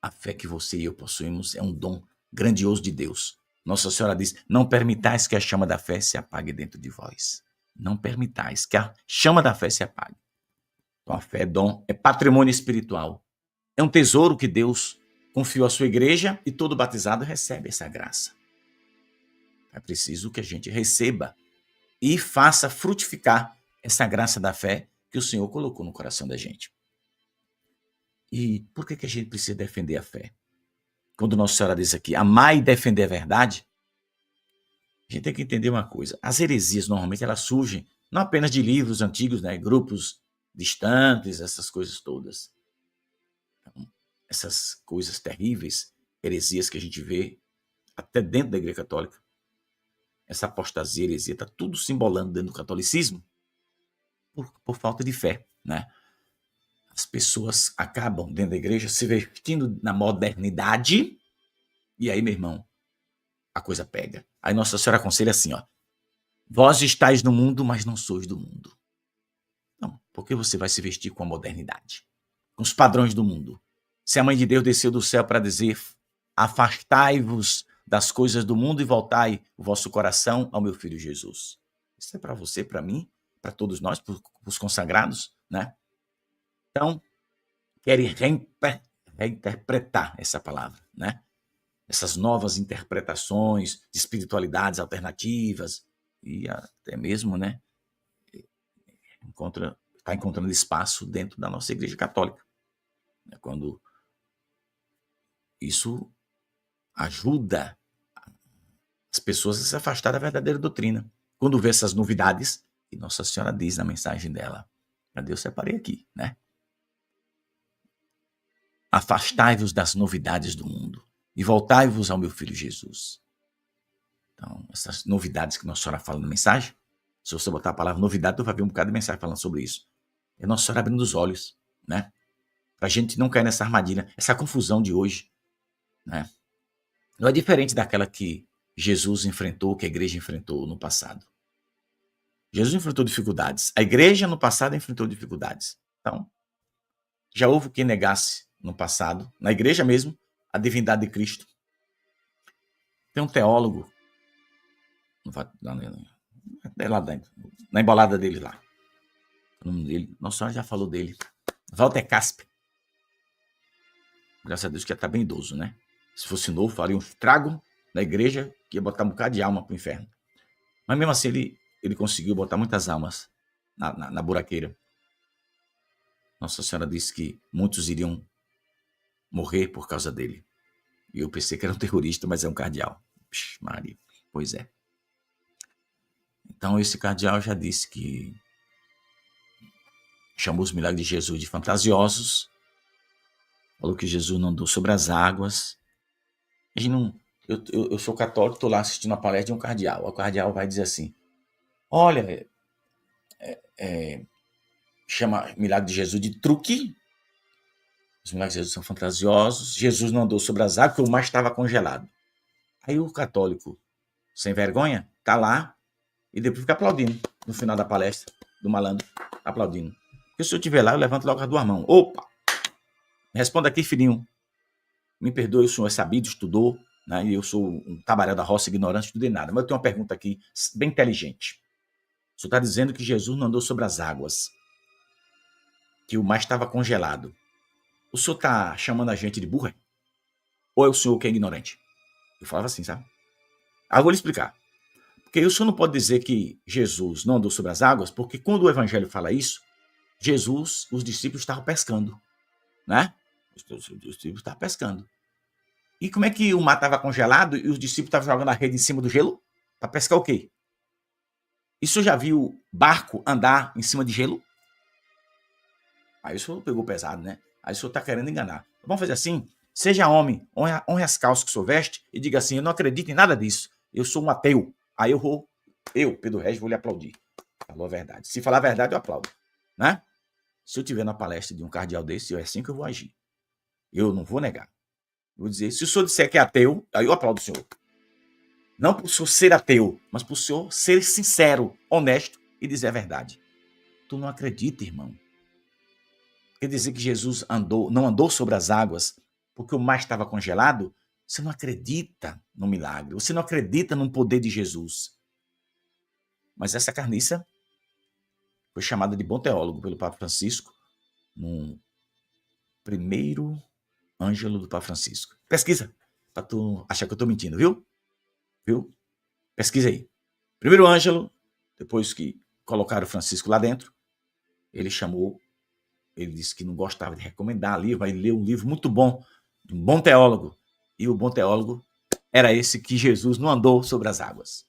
A fé que você e eu possuímos é um dom grandioso de Deus. Nossa Senhora diz: não permitais que a chama da fé se apague dentro de vós. Não permitais que a chama da fé se apague. Então, a fé é dom, é patrimônio espiritual. É um tesouro que Deus confiou à sua igreja e todo batizado recebe essa graça. É preciso que a gente receba e faça frutificar essa graça da fé que o Senhor colocou no coração da gente. E por que a gente precisa defender a fé? Quando Nossa Senhora diz aqui, amar e defender a verdade, a gente tem que entender uma coisa. As heresias, normalmente, elas surgem não apenas de livros antigos, né, grupos distantes, essas coisas todas. Então, essas coisas terríveis, heresias que a gente vê até dentro da Igreja Católica, essa apostasia, heresia, está tudo se embolando dentro do catolicismo por falta de fé, né? As pessoas acabam dentro da igreja se vestindo na modernidade e aí, meu irmão, a coisa pega. Aí Nossa Senhora aconselha assim, ó: vós estáis no mundo, mas não sois do mundo. Não, porque você vai se vestir com a modernidade, com os padrões do mundo. Se a Mãe de Deus desceu do céu para dizer: afastai-vos das coisas do mundo e voltai o vosso coração ao meu Filho Jesus. Isso é para você, para mim, para todos nós, para os consagrados, né? Então, querem reinterpretar essa palavra, né? Essas novas interpretações de espiritualidades alternativas e até mesmo, né, está encontrando espaço dentro da nossa Igreja Católica. Quando isso ajuda as pessoas a se afastar da verdadeira doutrina. Quando vê essas novidades, e Nossa Senhora diz na mensagem dela, cadê eu separei aqui, né? Afastai-vos das novidades do mundo e voltai-vos ao meu Filho Jesus. Então, essas novidades que Nossa Senhora fala na mensagem, se você botar a palavra novidade, tu vai ver um bocado de mensagem falando sobre isso. É Nossa Senhora abrindo os olhos, né? Pra gente não cair nessa armadilha, essa confusão de hoje, né? Não é diferente daquela que Jesus enfrentou, que a igreja enfrentou no passado. Jesus enfrentou dificuldades. A igreja no passado enfrentou dificuldades. Então, já houve quem negasse no passado, na igreja mesmo, a divindade de Cristo. Tem um teólogo, lá dentro, na embolada dele lá. O nome dele, Nossa Senhora já falou dele. Walter Casper. Graças a Deus que já está bem idoso, né? Se fosse novo, faria um estrago na igreja, que ia botar um bocado de alma para o inferno. Mas mesmo assim, ele conseguiu botar muitas almas na buraqueira. Nossa Senhora disse que muitos iriam morrer por causa dele. E eu pensei que era um terrorista, mas é um cardeal. Psh, Maria, pois é. Então esse cardeal já disse que chamou os milagres de Jesus de fantasiosos, falou que Jesus não andou sobre as águas. Eu sou católico, estou lá assistindo a palestra de um cardeal. O cardeal vai dizer assim: olha, chama milagre de Jesus de truque. Os milagres de Jesus são fantasiosos. Jesus não andou sobre as águas, porque o mar estava congelado. Aí o católico, sem vergonha, tá lá e depois fica aplaudindo no final da palestra do malandro, aplaudindo. Porque se eu estiver lá, eu levanto logo as duas mãos. Opa! Responda aqui, filhinho. Me perdoe, o senhor é sabido, estudou, né? E eu sou um tabaréu da roça, ignorante, estudei nada. Mas eu tenho uma pergunta aqui, bem inteligente. O senhor está dizendo que Jesus não andou sobre as águas, que o mar estava congelado. O senhor está chamando a gente de burra? Ou é o senhor que é ignorante? Eu falava assim, sabe? Agora vou lhe explicar. Porque o senhor não pode dizer que Jesus não andou sobre as águas, porque quando o evangelho fala isso, Jesus, os discípulos estavam pescando, né? Os discípulos estavam pescando. E como é que o mar estava congelado e os discípulos estavam jogando a rede em cima do gelo? Para pescar o quê? E o senhor já viu barco andar em cima de gelo? Aí o senhor pegou pesado, né? Aí o senhor está querendo enganar. Vamos fazer assim? Seja homem, honre as calças que o senhor veste e diga assim: eu não acredito em nada disso. Eu sou um ateu. Aí eu, Pedro Regis, vou lhe aplaudir. Falou a verdade. Se falar a verdade, eu aplaudo. Né? Se eu estiver na palestra de um cardeal desse, é assim que eu vou agir. Eu não vou negar. Eu vou dizer: se o senhor disser que é ateu, aí eu aplaudo o senhor. Não por o senhor ser ateu, mas por o senhor ser sincero, honesto e dizer a verdade. Tu não acredita, irmão. Quer dizer que Jesus não andou sobre as águas porque o mar estava congelado? Você não acredita no milagre. Você não acredita no poder de Jesus. Mas essa carniça foi chamada de bom teólogo pelo Papa Francisco no primeiro ângelo do Papa Francisco. Pesquisa, para tu achar que eu estou mentindo, viu? Viu? Pesquisa aí. Primeiro ângelo, depois que colocaram Francisco lá dentro, ele disse que não gostava de recomendar livro, aí leu um livro muito bom, de um bom teólogo. E o bom teólogo era esse que Jesus não andou sobre as águas.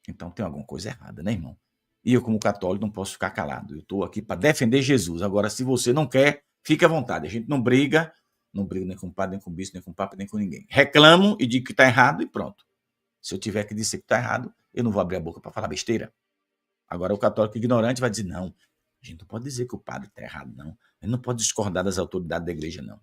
Então tem alguma coisa errada, né, irmão? E eu, como católico, não posso ficar calado. Eu estou aqui para defender Jesus. Agora, se você não quer, fique à vontade. A gente não briga nem com o padre, nem com o bispo, nem com o papa, nem com ninguém. Reclamo e digo que está errado e pronto. Se eu tiver que dizer que está errado, eu não vou abrir a boca para falar besteira. Agora, o católico ignorante vai dizer: não, a gente não pode dizer que o padre está errado, não. A gente não pode discordar das autoridades da igreja, não.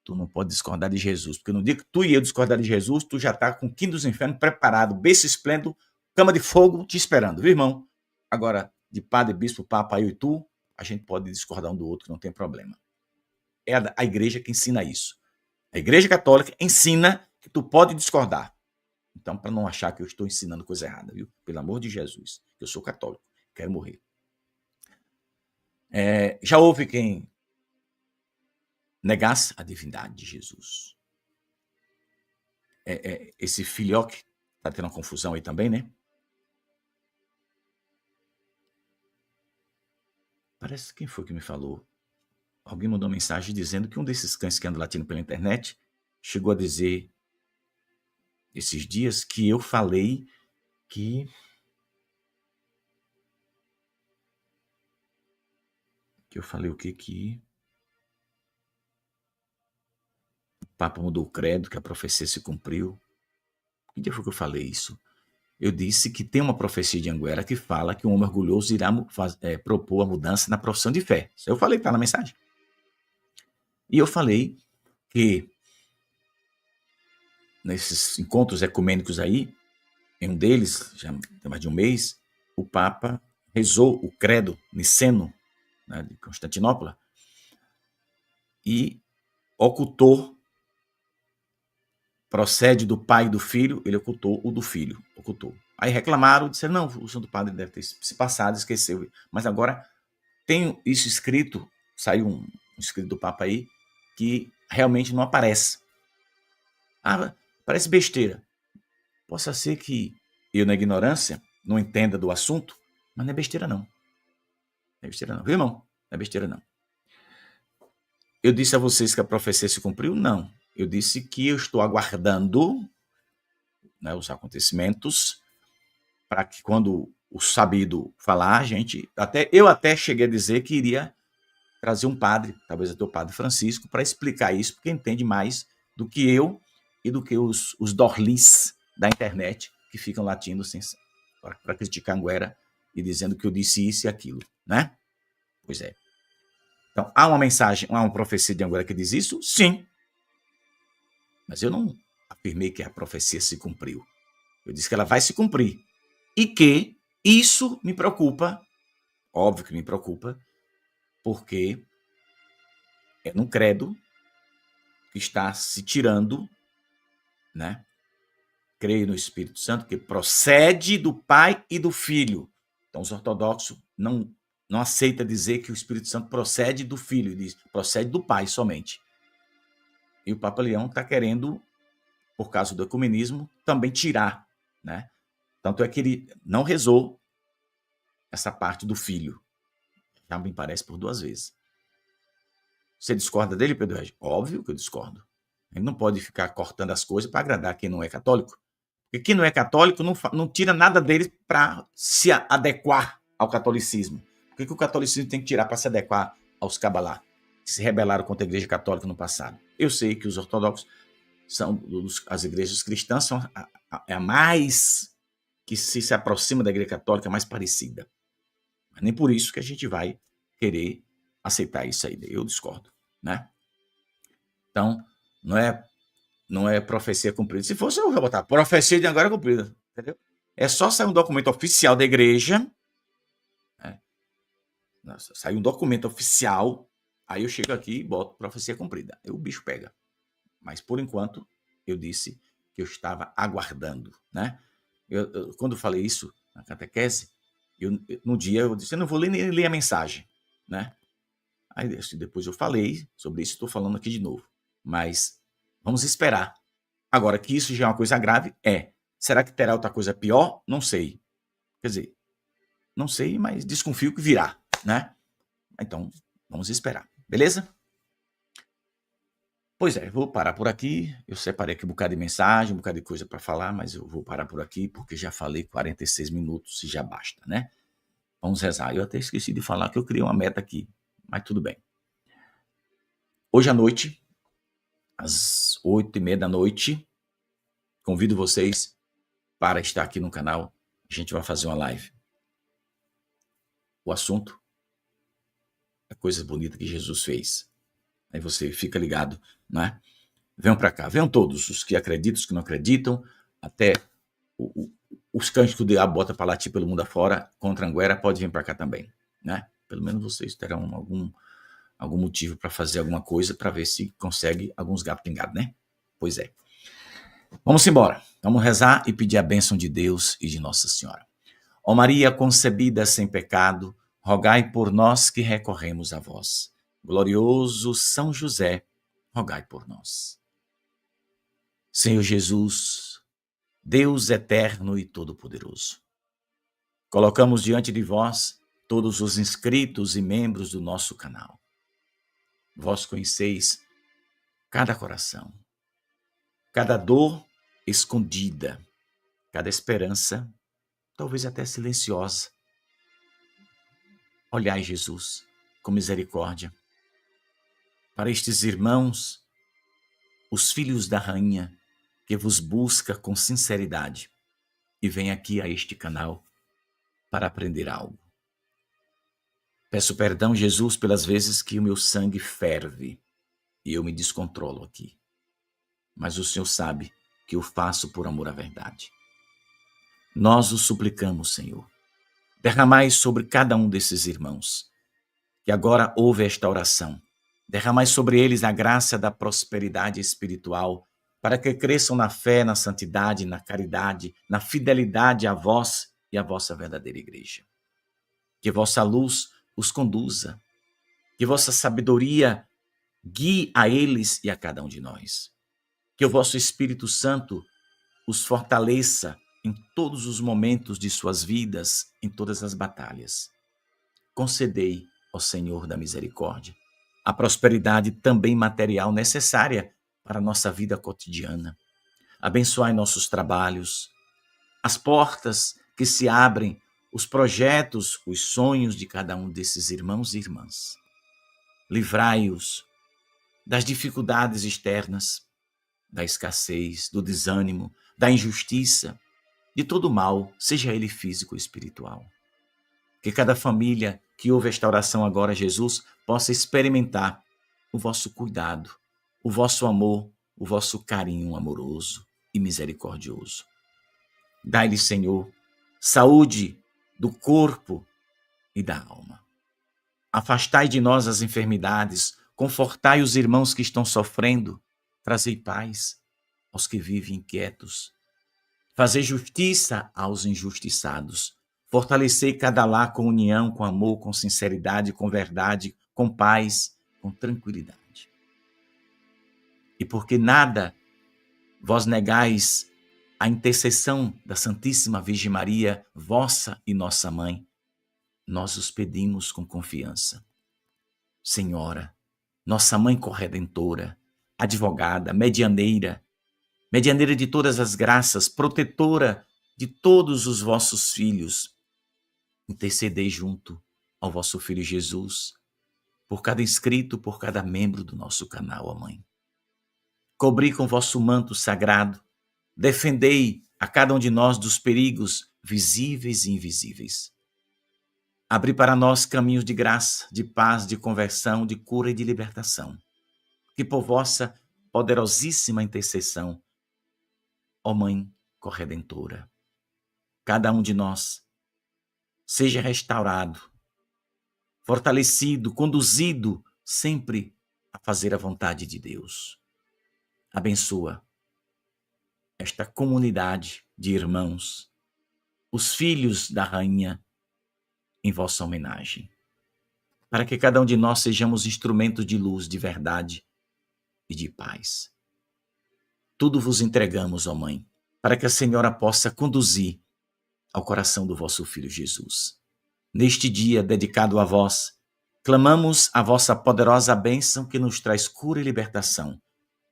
Tu não pode discordar de Jesus, porque no dia que tu e eu discordar de Jesus, tu já está com o quinto dos infernos preparado, berço esplêndido, cama de fogo te esperando, viu, irmão? Agora, de padre, bispo, papa, eu e tu, a gente pode discordar um do outro, não tem problema. É a igreja que ensina isso. A igreja católica ensina que tu pode discordar. Então, para não achar que eu estou ensinando coisa errada, viu? Pelo amor de Jesus, eu sou católico, quero morrer. Já houve quem negasse a divindade de Jesus. Esse filhoque está tendo uma confusão aí também, né? Parece quem foi que me falou. Alguém mandou uma mensagem dizendo que um desses cães que anda latindo pela internet chegou a dizer esses dias que eu falei que eu falei o quê? Que o Papa mudou o credo, que a profecia se cumpriu. Que dia foi que eu falei isso? Eu disse que tem uma profecia de Anguera que fala que um homem orgulhoso irá propor a mudança na profissão de fé. Isso eu falei, tá na mensagem. E eu falei que nesses encontros ecumênicos aí, em um deles, já tem mais de um mês, o Papa rezou o credo niceno, né, de Constantinopla, e ocultou, procede do pai e do filho, ele ocultou o do filho, ocultou. Aí reclamaram, disseram: não, o Santo Padre deve ter se passado, esqueceu. Mas agora tem isso escrito, saiu um escrito do Papa aí, que realmente não aparece. Parece besteira. Possa ser que eu, na ignorância, não entenda do assunto, mas não é besteira não. Não é besteira não, viu, irmão? Não é besteira não. Eu disse a vocês que a profecia se cumpriu? Não. Eu disse que eu estou aguardando, né, os acontecimentos para que quando o sabido falar, eu até cheguei a dizer que iria trazer um padre, talvez até o padre Francisco, para explicar isso, porque entende mais do que eu e do que os dorlis da internet que ficam latindo para criticar Anguera e dizendo que eu disse isso e aquilo, né? Pois é. Então, há uma profecia de Anguera que diz isso? Sim. Mas eu não afirmei que a profecia se cumpriu. Eu disse que ela vai se cumprir. E que isso me preocupa, óbvio que me preocupa, porque é num credo que está se tirando, né? Creio no Espírito Santo, que procede do Pai e do Filho. Então, os ortodoxos não aceitam dizer que o Espírito Santo procede do Filho, diz procede do Pai somente. E o Papa Leão está querendo, por causa do ecumenismo, também tirar, né? Tanto é que ele não rezou essa parte do Filho. Já me parece por 2 vezes. Você discorda dele, Pedro Regis? Óbvio que eu discordo. Ele não pode ficar cortando as coisas para agradar quem não é católico. Porque quem não é católico não tira nada dele para se adequar ao catolicismo. Por que o catolicismo tem que tirar para se adequar aos cabalá, que se rebelaram contra a Igreja Católica no passado? Eu sei que os ortodoxos as igrejas cristãs são a mais que se aproxima da Igreja Católica, mais parecida. Mas nem por isso que a gente vai querer aceitar isso aí. Eu discordo, né? Então, não é profecia cumprida. Se fosse, eu vou botar profecia de agora cumprida, entendeu? É só sair um documento oficial da igreja, né? Sai um documento oficial, aí eu chego aqui e boto profecia cumprida. Aí o bicho pega. Mas, por enquanto, eu disse que eu estava aguardando, né? Quando eu falei isso na catequese, no dia eu disse, eu não vou nem ler a mensagem, né? Aí depois eu falei sobre isso, estou falando aqui de novo. Mas vamos esperar. Agora, que isso já é uma coisa grave, é. Será que terá outra coisa pior? Não sei. Quer dizer, não sei, mas desconfio que virá, né? Então, vamos esperar. Beleza? Pois é, vou parar por aqui. Eu separei aqui um bocado de mensagem, um bocado de coisa para falar, mas eu vou parar por aqui porque já falei 46 minutos e já basta, né? Vamos rezar. Eu até esqueci de falar que eu criei uma meta aqui, mas tudo bem. Hoje à noite, às 8h30 da noite, convido vocês para estar aqui no canal. A gente vai fazer uma live. O assunto é coisas bonitas que Jesus fez. Aí você fica ligado, né? Venham para cá, venham todos, os que acreditam, os que não acreditam, até os cães que o diabo bota para latir pelo mundo afora, contra a Anguera, pode vir para cá também, né? Pelo menos vocês terão algum motivo para fazer alguma coisa, para ver se consegue alguns gatos pingados, né? Pois é. Vamos embora, vamos rezar e pedir a bênção de Deus e de Nossa Senhora. Ó Maria concebida sem pecado, rogai por nós que recorremos a vós. Glorioso São José, rogai por nós. Senhor Jesus, Deus eterno e todo-poderoso, colocamos diante de vós todos os inscritos e membros do nosso canal. Vós conheceis cada coração, cada dor escondida, cada esperança, talvez até silenciosa. Olhai, Jesus, com misericórdia, para estes irmãos, os filhos da rainha, que vos busca com sinceridade e vem aqui a este canal para aprender algo. Peço perdão, Jesus, pelas vezes que o meu sangue ferve e eu me descontrolo aqui. Mas o Senhor sabe que eu faço por amor à verdade. Nós o suplicamos, Senhor. Derramai sobre cada um desses irmãos, que agora ouve esta oração. Derramai sobre eles a graça da prosperidade espiritual, para que cresçam na fé, na santidade, na caridade, na fidelidade a vós e à vossa verdadeira igreja. Que vossa luz os conduza, que vossa sabedoria guie a eles e a cada um de nós. Que o vosso Espírito Santo os fortaleça em todos os momentos de suas vidas, em todas as batalhas. Concedei, ó Senhor da misericórdia, a prosperidade também material necessária para a nossa vida cotidiana. Abençoai nossos trabalhos, as portas que se abrem, os projetos, os sonhos de cada um desses irmãos e irmãs. Livrai-os das dificuldades externas, da escassez, do desânimo, da injustiça, de todo mal, seja ele físico ou espiritual. Que cada família que ouve esta oração agora, Jesus, possa experimentar o vosso cuidado, o vosso amor, o vosso carinho amoroso e misericordioso. Dai-lhe, Senhor, saúde do corpo e da alma. Afastai de nós as enfermidades, confortai os irmãos que estão sofrendo, trazei paz aos que vivem inquietos, fazei justiça aos injustiçados, fortalecei cada lar com união, com amor, com sinceridade, com verdade, com paz, com tranquilidade. E porque nada vós negais a intercessão da Santíssima Virgem Maria, vossa e nossa mãe, nós os pedimos com confiança. Senhora, nossa mãe corredentora, advogada, medianeira de todas as graças, protetora de todos os vossos filhos, intercedei junto ao vosso Filho Jesus, por cada inscrito, por cada membro do nosso canal, ó Mãe. Cobri com vosso manto sagrado, defendei a cada um de nós dos perigos visíveis e invisíveis. Abri para nós caminhos de graça, de paz, de conversão, de cura e de libertação. Que por vossa poderosíssima intercessão, ó Mãe corredentora, cada um de nós seja restaurado, fortalecido, conduzido sempre a fazer a vontade de Deus. Abençoa esta comunidade de irmãos, os filhos da rainha, em vossa homenagem, para que cada um de nós sejamos instrumentos de luz, de verdade e de paz. Tudo vos entregamos, ó Mãe, para que a Senhora possa conduzir ao coração do vosso Filho Jesus. Neste dia dedicado a vós, clamamos a vossa poderosa bênção que nos traz cura e libertação.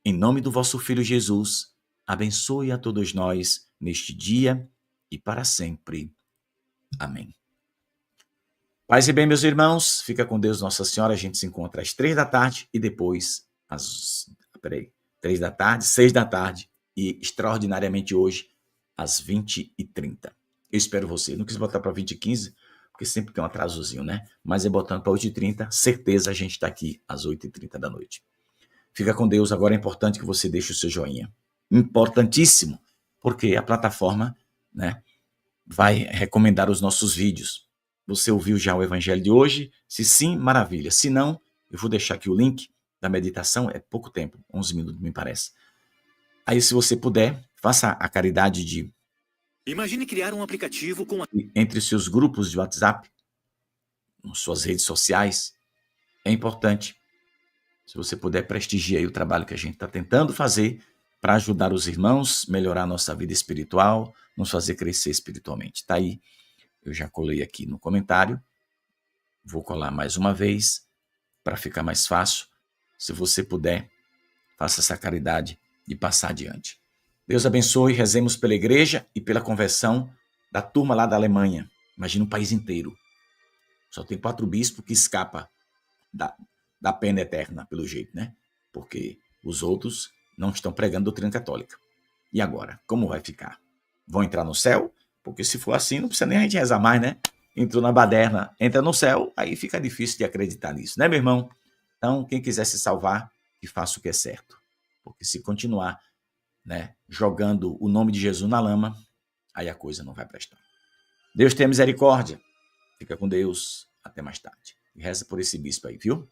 Em nome do vosso Filho Jesus, abençoe a todos nós neste dia e para sempre. Amém. Paz e bem, meus irmãos, fica com Deus Nossa Senhora. A gente se encontra às 3 da tarde e depois às 3 da tarde, 6 da tarde e extraordinariamente hoje às 20h30. Eu espero você. Não quis botar para 20h15, porque sempre tem um atrasozinho, né? Mas é botando para 8h30, certeza a gente está aqui às 8h30 da noite. Fica com Deus. Agora é importante que você deixe o seu joinha. Importantíssimo, porque a plataforma, né, vai recomendar os nossos vídeos. Você ouviu já o evangelho de hoje? Se sim, maravilha. Se não, eu vou deixar aqui o link da meditação. É pouco tempo, 11 minutos me parece. Aí se você puder, faça a caridade de... Imagine criar um aplicativo com... Entre seus grupos de WhatsApp, nas suas redes sociais, é importante. Se você puder, prestigiar aí o trabalho que a gente está tentando fazer para ajudar os irmãos, melhorar a nossa vida espiritual, nos fazer crescer espiritualmente. Está aí, eu já colei aqui no comentário, vou colar mais uma vez, para ficar mais fácil. Se você puder, faça essa caridade de passar adiante. Deus abençoe, rezemos pela igreja e pela conversão da turma lá da Alemanha. Imagina um país inteiro. Só tem 4 bispos que escapam da pena eterna, pelo jeito, né? Porque os outros não estão pregando doutrina católica. E agora? Como vai ficar? Vão entrar no céu? Porque se for assim, não precisa nem a gente rezar mais, né? Entrou na baderna, entra no céu, aí fica difícil de acreditar nisso, né, meu irmão? Então, quem quiser se salvar, que faça o que é certo. Porque se continuar, né, jogando o nome de Jesus na lama, aí a coisa não vai prestar. Deus tenha misericórdia. Fica com Deus. Até mais tarde. E reza por esse bispo aí, viu?